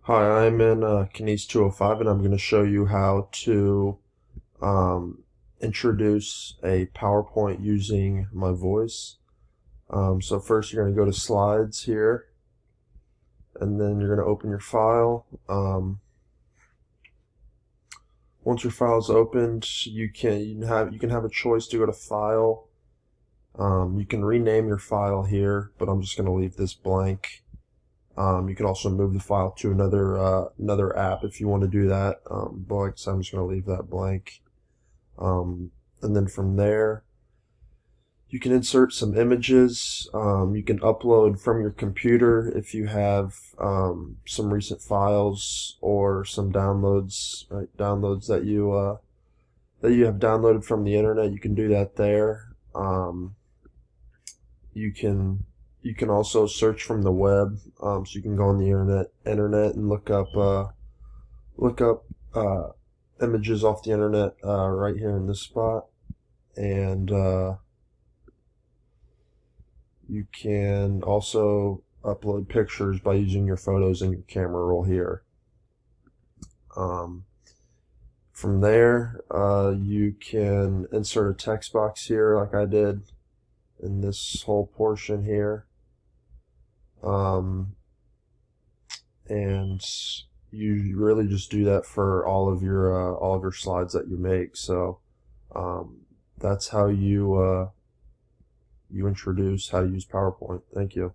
Hi, I'm in KNES205 and I'm going to show you how to um, introduce a PowerPoint using my voice. So first you're going to go to slides here and then you're going to open your file. Once your file is opened, you can have a choice to go to file. You can rename your file here, but I'm just going to leave this blank. You can also move the file to another app if you want to do that. But like I said, I'm just going to leave that blank. And then from there, you can insert some images. You can upload from your computer if you have some recent files or some downloads, right? Downloads that you have downloaded from the internet. You can do that there. You can you can also search from the web, so you can go on the internet and look up images off the internet right here in this spot, and you can also upload pictures by using your photos in your camera roll here. Um, from there, you can insert a text box here like I did in this whole portion here. And you really just do that for all of your slides that you make. So that's how you introduce how to use PowerPoint. Thank you.